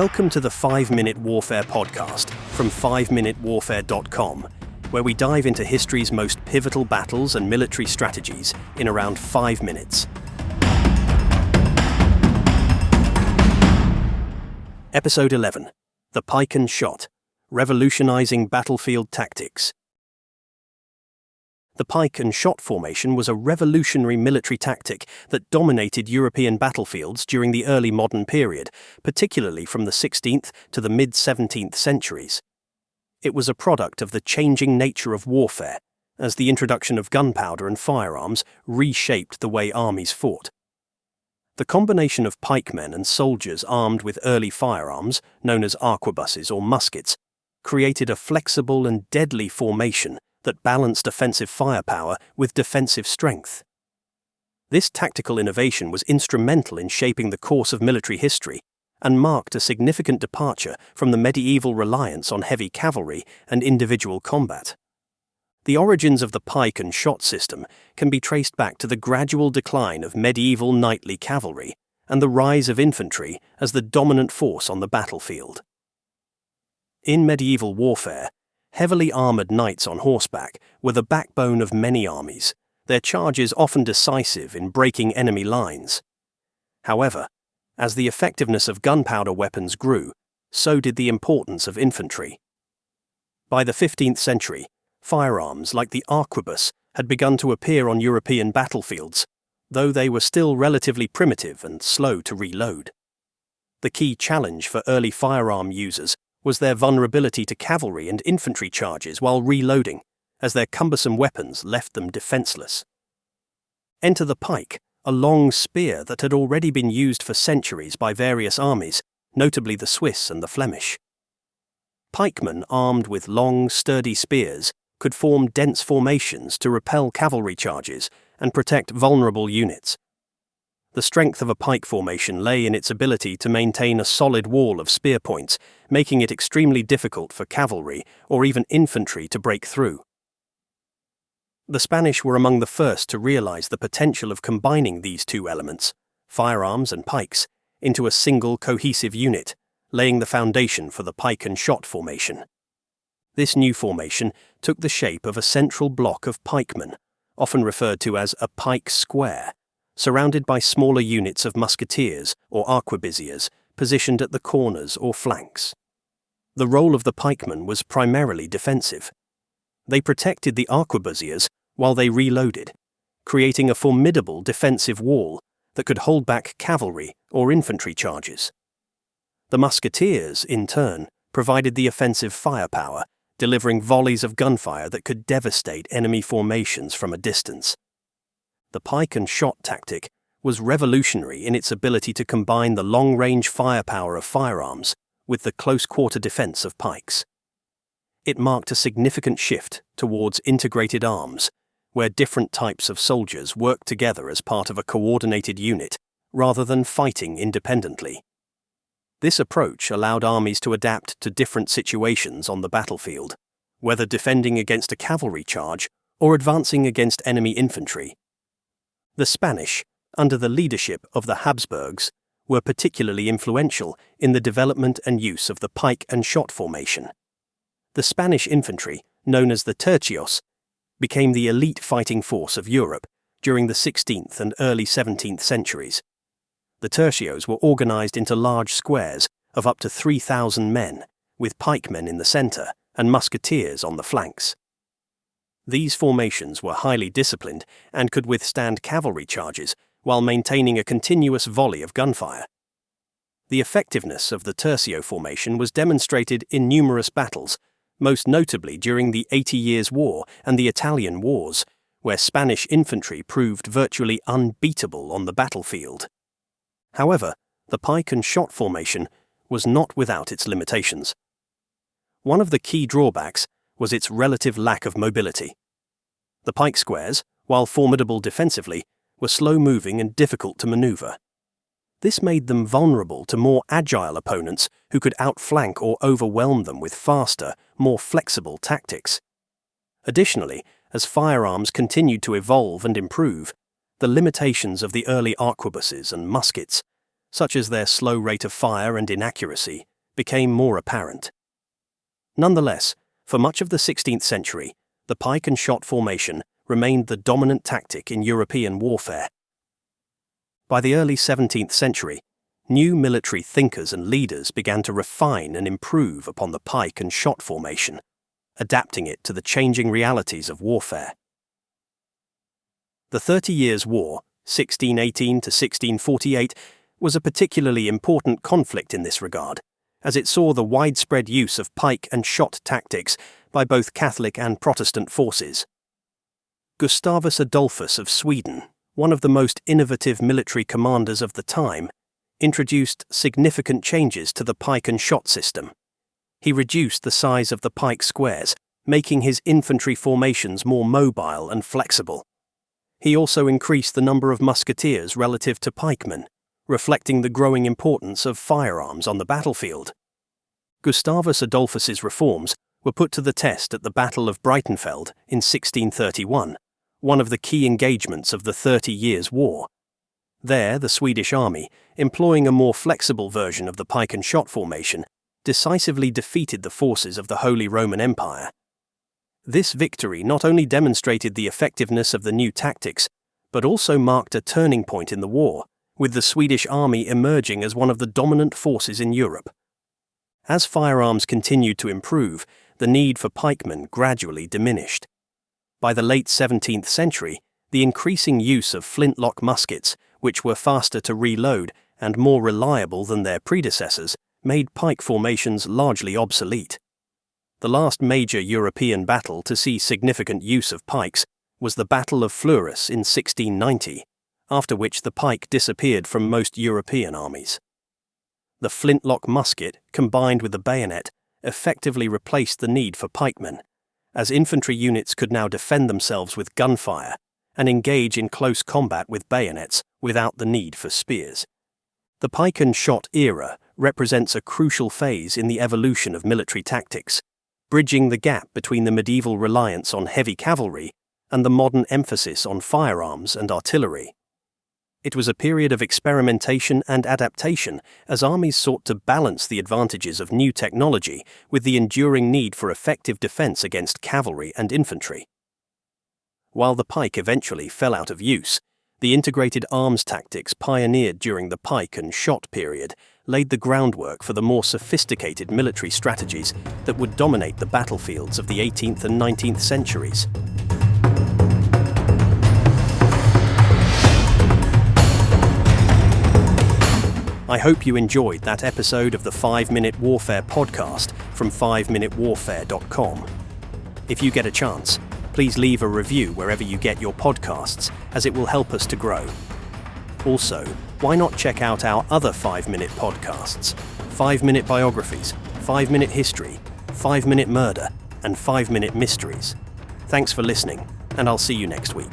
Welcome to the 5-Minute Warfare podcast from 5minutewarfare.com, where we dive into history's most pivotal battles and military strategies in around 5 minutes. Episode 11, The Pike and Shot, Revolutionizing Battlefield Tactics. The pike and shot formation was a revolutionary military tactic that dominated European battlefields during the early modern period, particularly from the 16th to the mid-17th centuries. It was a product of the changing nature of warfare, as the introduction of gunpowder and firearms reshaped the way armies fought. The combination of pikemen and soldiers armed with early firearms, known as arquebuses or muskets, created a flexible and deadly formation that balanced offensive firepower with defensive strength. This tactical innovation was instrumental in shaping the course of military history and marked a significant departure from the medieval reliance on heavy cavalry and individual combat. The origins of the pike and shot system can be traced back to the gradual decline of medieval knightly cavalry and the rise of infantry as the dominant force on the battlefield. In medieval warfare, heavily armoured knights on horseback were the backbone of many armies, their charges often decisive in breaking enemy lines. However, as the effectiveness of gunpowder weapons grew, so did the importance of infantry. By the 15th century, firearms like the arquebus had begun to appear on European battlefields, though they were still relatively primitive and slow to reload. The key challenge for early firearm users was their vulnerability to cavalry and infantry charges while reloading, as their cumbersome weapons left them defenseless. Enter the pike, a long spear that had already been used for centuries by various armies, notably the Swiss and the Flemish. Pikemen armed with long, sturdy spears could form dense formations to repel cavalry charges and protect vulnerable units. The strength of a pike formation lay in its ability to maintain a solid wall of spear points, making it extremely difficult for cavalry or even infantry to break through. The Spanish were among the first to realize the potential of combining these two elements, firearms and pikes, into a single cohesive unit, laying the foundation for the pike and shot formation. This new formation took the shape of a central block of pikemen, often referred to as a pike square, surrounded by smaller units of musketeers or arquebusiers positioned at the corners or flanks. The role of the pikemen was primarily defensive. They protected the arquebusiers while they reloaded, creating a formidable defensive wall that could hold back cavalry or infantry charges. The musketeers, in turn, provided the offensive firepower, delivering volleys of gunfire that could devastate enemy formations from a distance. The pike and shot tactic was revolutionary in its ability to combine the long-range firepower of firearms with the close-quarter defense of pikes. It marked a significant shift towards integrated arms, where different types of soldiers worked together as part of a coordinated unit, rather than fighting independently. This approach allowed armies to adapt to different situations on the battlefield, whether defending against a cavalry charge or advancing against enemy infantry. The Spanish, under the leadership of the Habsburgs, were particularly influential in the development and use of the pike and shot formation. The Spanish infantry, known as the tercios, became the elite fighting force of Europe during the 16th and early 17th centuries. The tercios were organized into large squares of up to 3,000 men, with pikemen in the center and musketeers on the flanks. These formations were highly disciplined and could withstand cavalry charges while maintaining a continuous volley of gunfire. The effectiveness of the tercio formation was demonstrated in numerous battles, most notably during the 80 Years' War and the Italian Wars, where Spanish infantry proved virtually unbeatable on the battlefield. However, the pike and shot formation was not without its limitations. One of the key drawbacks was its relative lack of mobility. The pike squares, while formidable defensively, were slow-moving and difficult to maneuver. This made them vulnerable to more agile opponents who could outflank or overwhelm them with faster, more flexible tactics. Additionally, as firearms continued to evolve and improve, the limitations of the early arquebuses and muskets, such as their slow rate of fire and inaccuracy, became more apparent. Nonetheless, for much of the 16th century, the pike and shot formation remained the dominant tactic in European warfare. By the early 17th century, new military thinkers and leaders began to refine and improve upon the pike and shot formation, adapting it to the changing realities of warfare. The 30 Years' War, 1618 to 1648, was a particularly important conflict in this regard, as it saw the widespread use of pike and shot tactics by both Catholic and Protestant forces. Gustavus Adolphus of Sweden, one of the most innovative military commanders of the time, introduced significant changes to the pike and shot system. He reduced the size of the pike squares, making his infantry formations more mobile and flexible. He also increased the number of musketeers relative to pikemen, reflecting the growing importance of firearms on the battlefield. Gustavus Adolphus's reforms were put to the test at the Battle of Breitenfeld in 1631, one of the key engagements of the 30 Years' War. There, the Swedish army, employing a more flexible version of the pike and shot formation, decisively defeated the forces of the Holy Roman Empire. This victory not only demonstrated the effectiveness of the new tactics, but also marked a turning point in the war, with the Swedish army emerging as one of the dominant forces in Europe. As firearms continued to improve, the need for pikemen gradually diminished. By the late 17th century, the increasing use of flintlock muskets, which were faster to reload and more reliable than their predecessors, made pike formations largely obsolete. The last major European battle to see significant use of pikes was the Battle of Fleurus in 1690, after which the pike disappeared from most European armies. The flintlock musket, combined with the bayonet, effectively replaced the need for pikemen, as infantry units could now defend themselves with gunfire and engage in close combat with bayonets without the need for spears. The pike and shot era represents a crucial phase in the evolution of military tactics, bridging the gap between the medieval reliance on heavy cavalry and the modern emphasis on firearms and artillery. It was a period of experimentation and adaptation as armies sought to balance the advantages of new technology with the enduring need for effective defense against cavalry and infantry. While the pike eventually fell out of use, the integrated arms tactics pioneered during the pike and shot period laid the groundwork for the more sophisticated military strategies that would dominate the battlefields of the 18th and 19th centuries. I hope you enjoyed that episode of the 5-Minute Warfare podcast from 5minutewarfare.com. If you get a chance, please leave a review wherever you get your podcasts, as it will help us to grow. Also, why not check out our other 5-minute podcasts, 5-minute biographies, 5-minute history, 5-minute murder, and 5-minute mysteries. Thanks for listening, and I'll see you next week.